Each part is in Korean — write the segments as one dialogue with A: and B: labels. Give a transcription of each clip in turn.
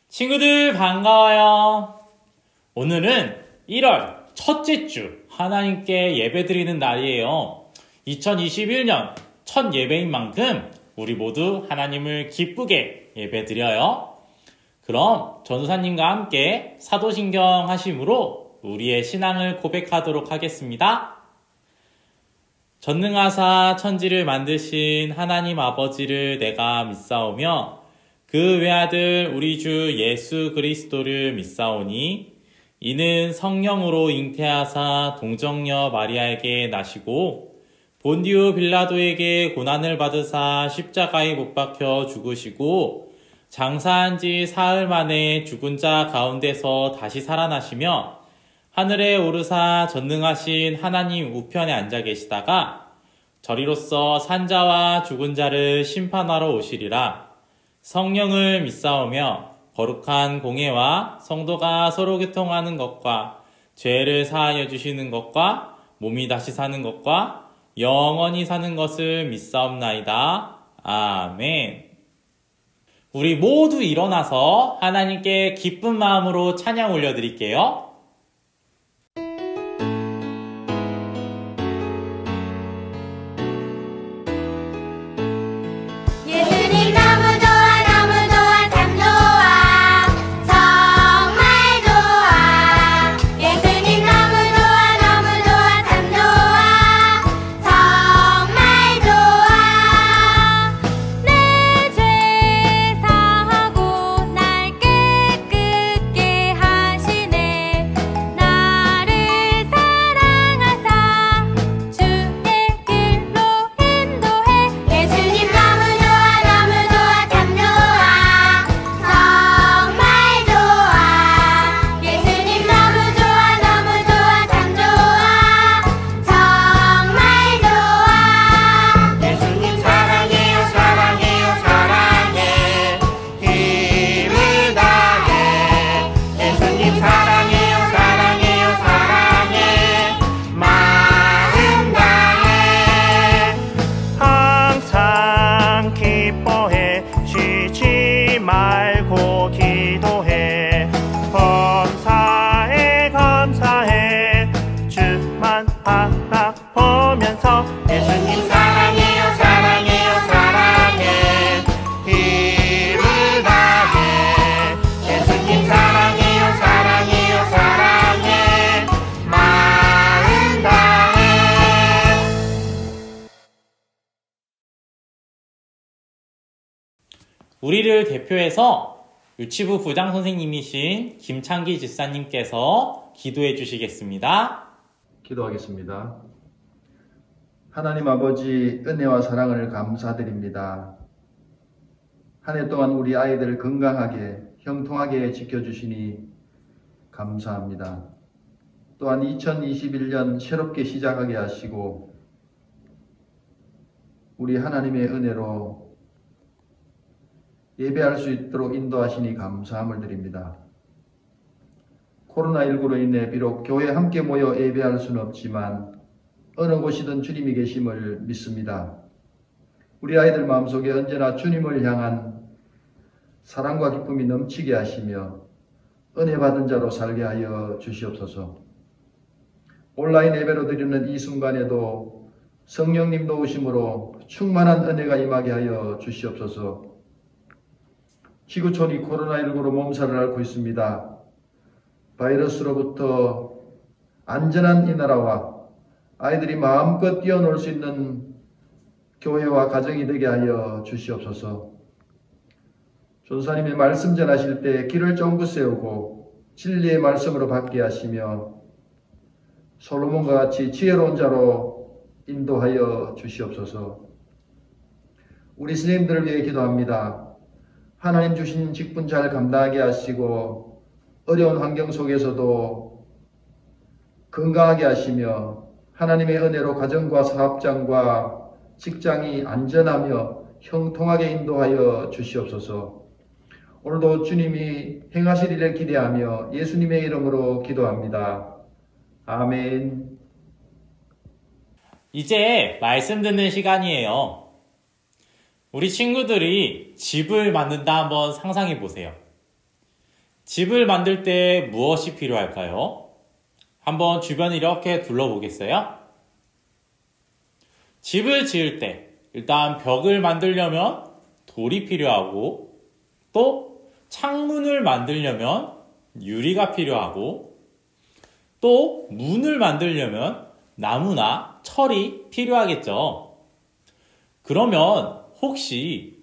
A: 친구들 반가워요. 오늘은 1월 첫째 주 하나님께 예배드리는 날이에요. 2021년 첫 예배인 만큼 우리 모두 하나님을 기쁘게 예배드려요. 그럼 전도사님과 함께 사도신경 하심으로 우리의 신앙을 고백하도록 하겠습니다. 전능하사 천지를 만드신 하나님 아버지를 내가 믿사오며 그 외아들 우리 주 예수 그리스도를 믿사오니 이는 성령으로 잉태하사 동정녀 마리아에게 나시고 본디오 빌라도에게 고난을 받으사 십자가에 못 박혀 죽으시고 장사한 지 사흘 만에 죽은 자 가운데서 다시 살아나시며 하늘에 오르사 전능하신 하나님 우편에 앉아 계시다가 저리로서 산자와 죽은 자를 심판하러 오시리라. 성령을 믿사오며 거룩한 공예와 성도가 서로 교통하는 것과 죄를 사하여 주시는 것과 몸이 다시 사는 것과 영원히 사는 것을 믿사옵나이다. 아멘. 우리 모두 일어나서 하나님께 기쁜 마음으로 찬양 올려드릴게요. 우리를 대표해서 유치부 부장 선생님이신 김창기 집사님께서 기도해 주시겠습니다.
B: 기도하겠습니다. 하나님 아버지 은혜와 사랑을 감사드립니다. 한 해 동안 우리 아이들을 건강하게 형통하게 지켜주시니 감사합니다. 또한 2021년 새롭게 시작하게 하시고 우리 하나님의 은혜로 예배할 수 있도록 인도하시니 감사함을 드립니다. 코로나19로 인해 비록 교회에 함께 모여 예배할 수는 없지만 어느 곳이든 주님이 계심을 믿습니다. 우리 아이들 마음속에 언제나 주님을 향한 사랑과 기쁨이 넘치게 하시며 은혜 받은 자로 살게 하여 주시옵소서. 온라인 예배로 드리는 이 순간에도 성령님 도우심으로 충만한 은혜가 임하게 하여 주시옵소서. 지구촌이 코로나19로 몸살을 앓고 있습니다. 바이러스로부터 안전한 이 나라와 아이들이 마음껏 뛰어놀 수 있는 교회와 가정이 되게 하여 주시옵소서. 전사님의 말씀 전하실 때 길을 쫑긋 세우고 진리의 말씀으로 받게 하시며 솔로몬과 같이 지혜로운 자로 인도하여 주시옵소서. 우리 스님들을 위해 기도합니다. 하나님 주신 직분 잘 감당하게 하시고 어려운 환경 속에서도 건강하게 하시며 하나님의 은혜로 가정과 사업장과 직장이 안전하며 형통하게 인도하여 주시옵소서. 오늘도 주님이 행하실 일을 기대하며 예수님의 이름으로 기도합니다. 아멘.
A: 이제 말씀 듣는 시간이에요. 우리 친구들이 집을 만든다 한번 상상해 보세요. 집을 만들 때 무엇이 필요할까요? 한번 주변을 이렇게 둘러보겠어요? 집을 지을 때 일단 벽을 만들려면 돌이 필요하고, 또 창문을 만들려면 유리가 필요하고, 또 문을 만들려면 나무나 철이 필요하겠죠. 그러면 혹시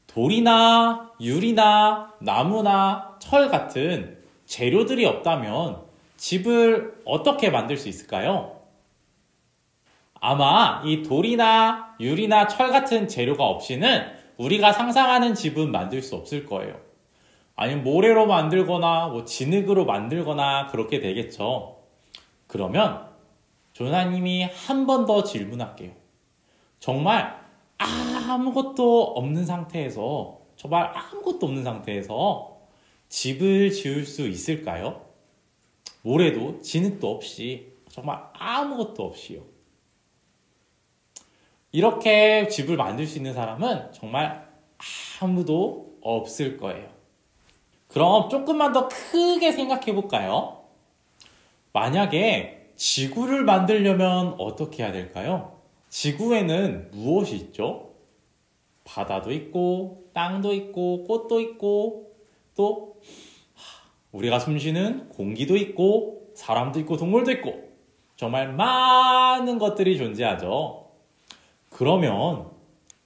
A: 돌이나 유리나 나무나 철 같은 재료들이 없다면 집을 어떻게 만들 수 있을까요? 아마 이 돌이나 유리나 철 같은 재료가 없이는 우리가 상상하는 집은 만들 수 없을 거예요. 아니면 모래로 만들거나 진흙으로 만들거나 그렇게 되겠죠. 그러면 조사님이 한 번 더 질문할게요. 정말 아무것도 없는 상태에서 집을 지을 수 있을까요? 모래도 진흙도 없이, 정말 아무것도 없이요. 이렇게 집을 만들 수 있는 사람은 정말 아무도 없을 거예요. 그럼 조금만 더 크게 생각해 볼까요? 만약에 지구를 만들려면 어떻게 해야 될까요? 지구에는 무엇이 있죠? 바다도 있고, 땅도 있고, 꽃도 있고, 또 우리가 숨쉬는 공기도 있고, 사람도 있고, 동물도 있고, 정말 많은 것들이 존재하죠. 그러면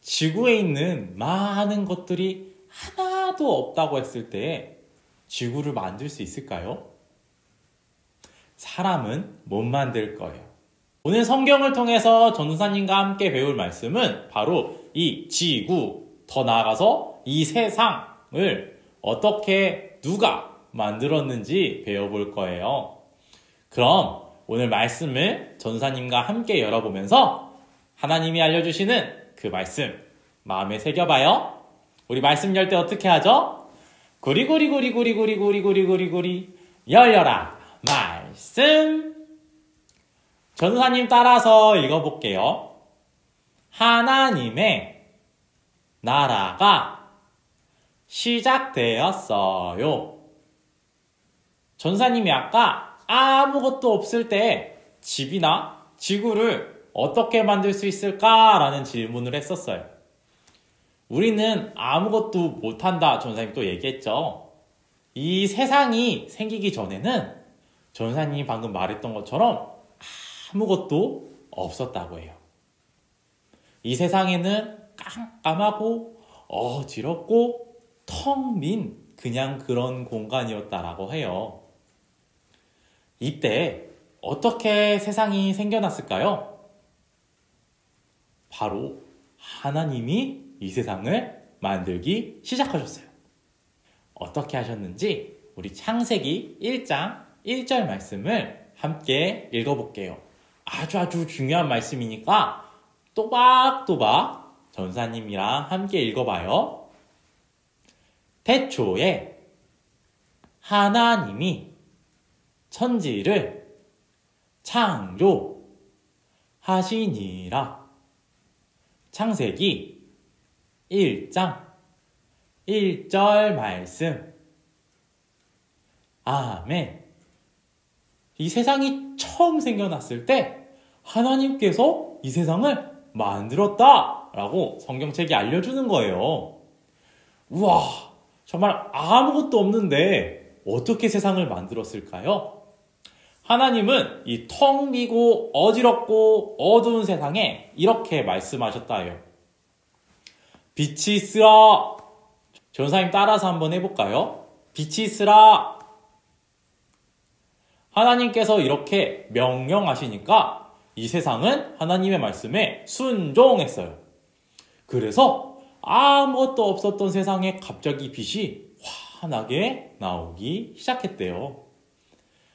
A: 지구에 있는 많은 것들이 하나도 없다고 했을 때 지구를 만들 수 있을까요? 사람은 못 만들 거예요. 오늘 성경을 통해서 전도사님과 함께 배울 말씀은 바로 이 지구, 더 나아가서 이 세상을 어떻게 누가 만들었는지 배워볼 거예요. 그럼 오늘 말씀을 전도사님과 함께 열어보면서 하나님이 알려주시는 그 말씀 마음에 새겨봐요. 우리 말씀 열 때 어떻게 하죠? 구리구리구리구리구리구리구리구리구리 열려라 말씀. 전도사님 따라서 읽어볼게요. 하나님의 나라가 시작되었어요. 전도사님이 아까 아무것도 없을 때 집이나 지구를 어떻게 만들 수 있을까라는 질문을 했었어요. 우리는 아무것도 못한다, 전도사님 또 얘기했죠. 이 세상이 생기기 전에는 전도사님이 방금 말했던 것처럼 아무것도 없었다고 해요. 이 세상에는 깜깜하고 어지럽고 텅 빈 그냥 그런 공간이었다라고 해요. 이때 어떻게 세상이 생겨났을까요? 바로 하나님이 이 세상을 만들기 시작하셨어요. 어떻게 하셨는지 우리 창세기 1장 1절 말씀을 함께 읽어볼게요. 아주 중요한 말씀이니까 또박또박 전사님이랑 함께 읽어봐요. 태초에 하나님이 천지를 창조하시니라. 창세기 1장 1절 말씀. 아멘. 이 세상이 처음 생겨났을 때 하나님께서 이 세상을 만들었다라고 성경책이 알려주는 거예요. 우와, 정말 아무것도 없는데 어떻게 세상을 만들었을까요? 하나님은 이 텅 비고 어지럽고 어두운 세상에 이렇게 말씀하셨다 해요. 빛이 있으라. 전사님 따라서 한번 해볼까요? 빛이 있으라. 하나님께서 이렇게 명령하시니까 이 세상은 하나님의 말씀에 순종했어요. 그래서 아무것도 없었던 세상에 갑자기 빛이 환하게 나오기 시작했대요.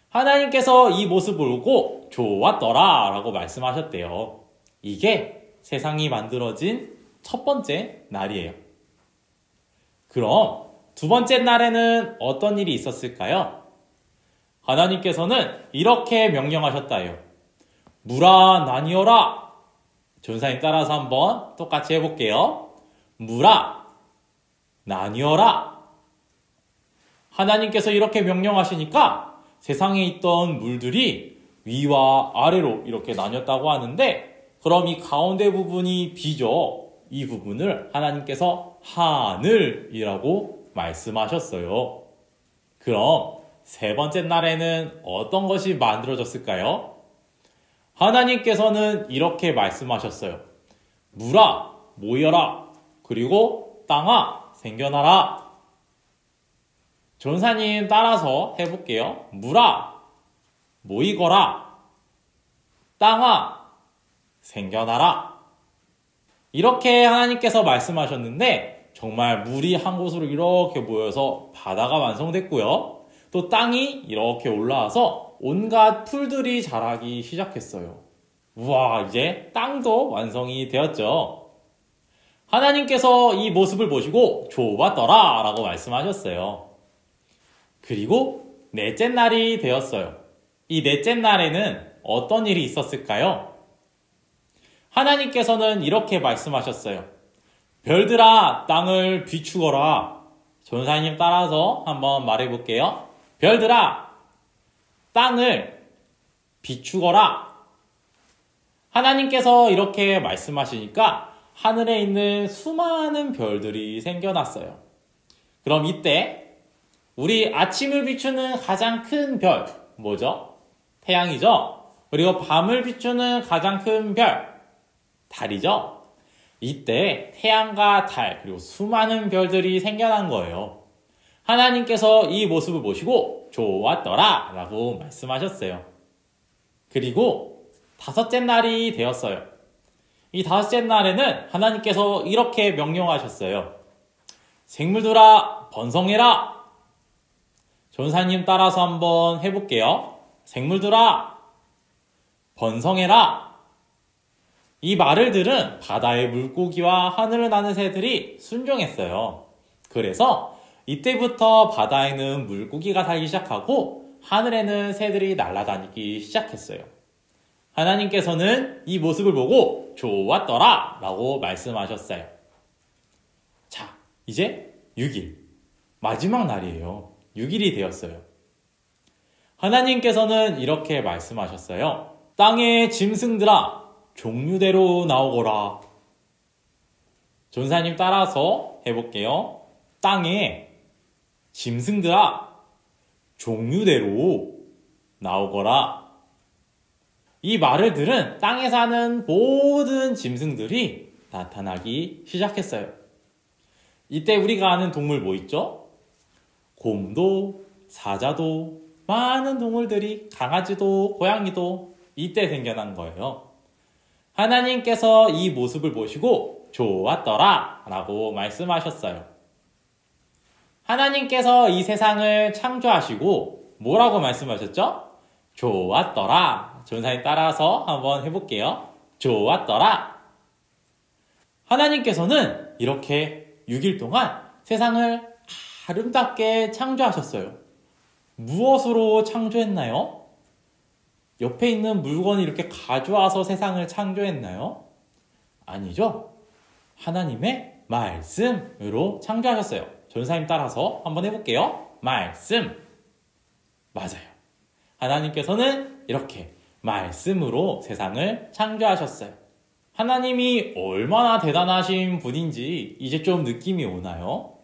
A: 하나님께서 이 모습을 보고 좋았더라 라고 말씀하셨대요. 이게 세상이 만들어진 첫 번째 날이에요. 그럼 두 번째 날에는 어떤 일이 있었을까요? 하나님께서는 이렇게 명령하셨다 해요. 물아 나뉘어라. 전사님 따라서 한번 똑같이 해볼게요. 물아 나뉘어라. 하나님께서 이렇게 명령하시니까 세상에 있던 물들이 위와 아래로 이렇게 나뉘었다고 하는데, 그럼 이 가운데 부분이 비죠. 이 부분을 하나님께서 하늘이라고 말씀하셨어요. 그럼 세 번째 날에는 어떤 것이 만들어졌을까요? 하나님께서는 이렇게 말씀하셨어요. 물아, 모여라. 그리고 땅아, 생겨나라. 전사님 따라서 해볼게요. 물아, 모이거라. 땅아, 생겨나라. 이렇게 하나님께서 말씀하셨는데 정말 물이 한 곳으로 이렇게 모여서 바다가 완성됐고요. 또 땅이 이렇게 올라와서 온갖 풀들이 자라기 시작했어요. 우와, 이제 땅도 완성이 되었죠. 하나님께서 이 모습을 보시고 좋았더라 라고 말씀하셨어요. 그리고 넷째 날이 되었어요. 이 넷째 날에는 어떤 일이 있었을까요? 하나님께서는 이렇게 말씀하셨어요. 별들아, 땅을 비추거라. 전사님 따라서 한번 말해볼게요. 별들아, 땅을 비추거라. 하나님께서 이렇게 말씀하시니까 하늘에 있는 수많은 별들이 생겨났어요. 그럼 이때 우리 아침을 비추는 가장 큰 별, 뭐죠? 태양이죠? 그리고 밤을 비추는 가장 큰 별, 달이죠? 이때 태양과 달, 그리고 수많은 별들이 생겨난 거예요. 하나님께서 이 모습을 보시고 좋았더라 라고 말씀하셨어요. 그리고 다섯째 날이 되었어요. 이 다섯째 날에는 하나님께서 이렇게 명령하셨어요. 생물들아, 번성해라. 전사님 따라서 한번 해볼게요. 생물들아, 번성해라. 이 말을 들은 바다의 물고기와 하늘을 나는 새들이 순종했어요. 그래서 이때부터 바다에는 물고기가 살기 시작하고 하늘에는 새들이 날아다니기 시작했어요. 하나님께서는 이 모습을 보고 좋았더라 라고 말씀하셨어요. 자, 이제 6일, 마지막 날이에요. 6일이 되었어요. 하나님께서는 이렇게 말씀하셨어요. 땅의 짐승들아, 종류대로 나오거라. 전사님 따라서 해볼게요. 땅에 짐승들아, 종류대로 나오거라. 이 말을 들은 땅에 사는 모든 짐승들이 나타나기 시작했어요. 이때 우리가 아는 동물 뭐 있죠? 곰도, 사자도, 많은 동물들이, 강아지도, 고양이도 이때 생겨난 거예요. 하나님께서 이 모습을 보시고 좋았더라 라고 말씀하셨어요. 하나님께서 이 세상을 창조하시고 뭐라고 말씀하셨죠? 좋았더라. 전사님 따라서 한번 해볼게요. 좋았더라. 하나님께서는 이렇게 6일 동안 세상을 아름답게 창조하셨어요. 무엇으로 창조했나요? 옆에 있는 물건을 이렇게 가져와서 세상을 창조했나요? 아니죠. 하나님의 말씀으로 창조하셨어요. 전사님 따라서 한번 해볼게요. 말씀. 맞아요. 하나님께서는 이렇게 말씀으로 세상을 창조하셨어요. 하나님이 얼마나 대단하신 분인지 이제 좀 느낌이 오나요?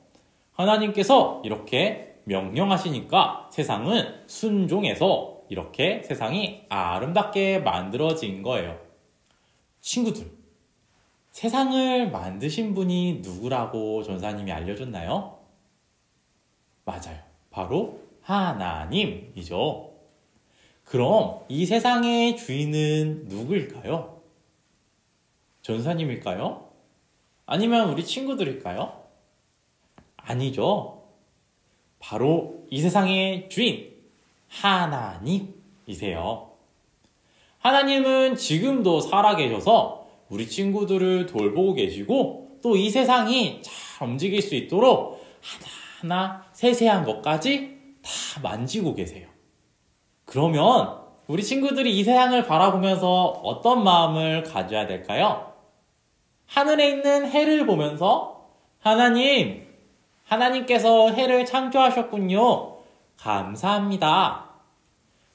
A: 하나님께서 이렇게 명령하시니까 세상은 순종해서 이렇게 세상이 아름답게 만들어진 거예요. 친구들, 세상을 만드신 분이 누구라고 전사님이 알려줬나요? 맞아요. 바로 하나님이죠. 그럼 이 세상의 주인은 누구일까요? 전사님일까요? 아니면 우리 친구들일까요? 아니죠. 바로 이 세상의 주인, 하나님이세요. 하나님은 지금도 살아계셔서 우리 친구들을 돌보고 계시고 또 이 세상이 잘 움직일 수 있도록 하나하나 세세한 것까지 다 만지고 계세요. 그러면 우리 친구들이 이 세상을 바라보면서 어떤 마음을 가져야 될까요? 하늘에 있는 해를 보면서 하나님, 하나님께서 해를 창조하셨군요. 감사합니다.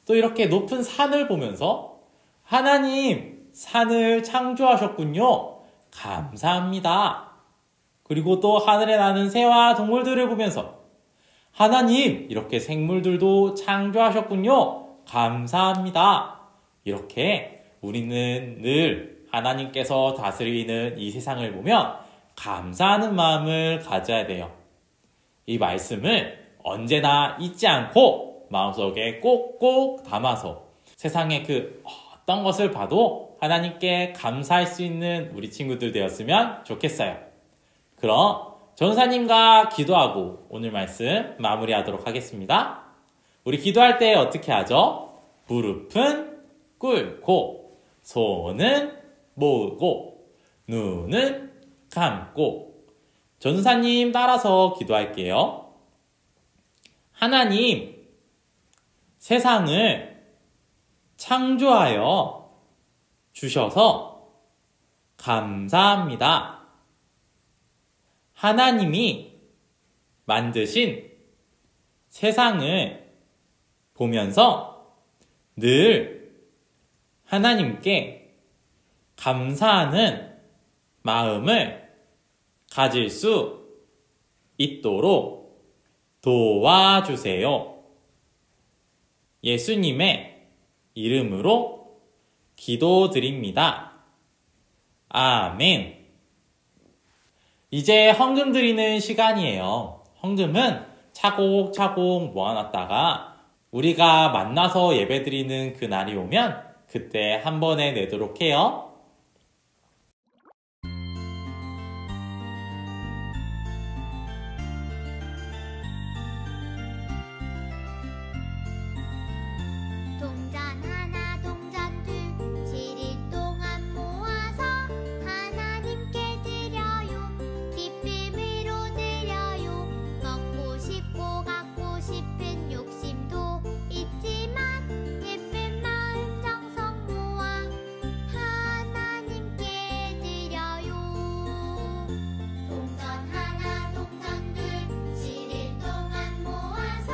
A: 또 이렇게 높은 산을 보면서 하나님, 산을 창조하셨군요. 감사합니다. 그리고 또 하늘에 나는 새와 동물들을 보면서 하나님, 이렇게 생물들도 창조하셨군요. 감사합니다. 이렇게 우리는 늘 하나님께서 다스리는 이 세상을 보면 감사하는 마음을 가져야 돼요. 이 말씀을 언제나 잊지 않고 마음속에 꼭꼭 담아서 세상의 그 어떤 것을 봐도 하나님께 감사할 수 있는 우리 친구들 되었으면 좋겠어요. 그럼 전사님과 기도하고 오늘 말씀 마무리하도록 하겠습니다. 우리 기도할 때 어떻게 하죠? 무릎은 꿇고 손은 모으고 눈은 감고 전사님 따라서 기도할게요. 하나님, 세상을 창조하여 주셔서 감사합니다. 하나님이 만드신 세상을 보면서 늘 하나님께 감사하는 마음을 가질 수 있도록 도와주세요. 예수님의 이름으로 기도드립니다. 아멘. 이제 헌금 드리는 시간이에요. 헌금은 차곡차곡 모아놨다가 우리가 만나서 예배드리는 그 날이 오면 그때 한 번에 내도록 해요.
C: 동전 하나 동전 둘 7일 동안 모아서 하나님께 드려요. 기쁨으로 드려요. 먹고 싶고 갖고 싶은 욕심도 있지만 예쁜 마음 정성 모아 하나님께 드려요. 동전 하나 동전 둘 7일 동안 모아서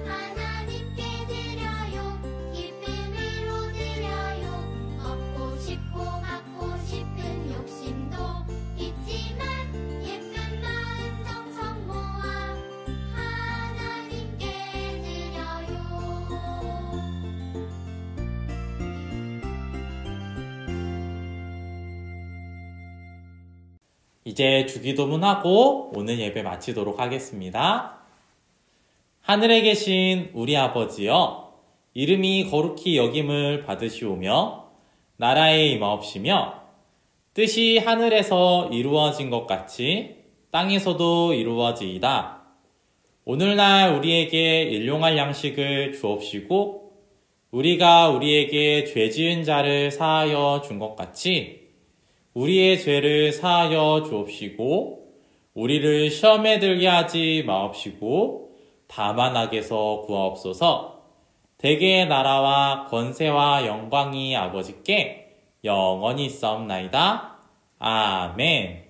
C: 하나님께 드려요. 기쁨으로 드려요. 먹고 싶고 갖고 싶은 욕심도 있지만 예쁜 마음 정성 모아 하나님께 드려요.
A: 이제 주기도문하고 오늘 예배 마치도록 하겠습니다. 하늘에 계신 우리 아버지여, 이름이 거룩히 여김을 받으시오며 나라에 임하옵시며 뜻이 하늘에서 이루어진 것 같이 땅에서도 이루어지이다. 오늘날 우리에게 일용할 양식을 주옵시고 우리가 우리에게 죄 지은 자를 사하여 준 것 같이 우리의 죄를 사하여 주옵시고 우리를 시험에 들게 하지 마옵시고 다만 악에서 구하옵소서. 대개의 나라와 권세와 영광이 아버지께 영원히 있사옵나이다. 아멘.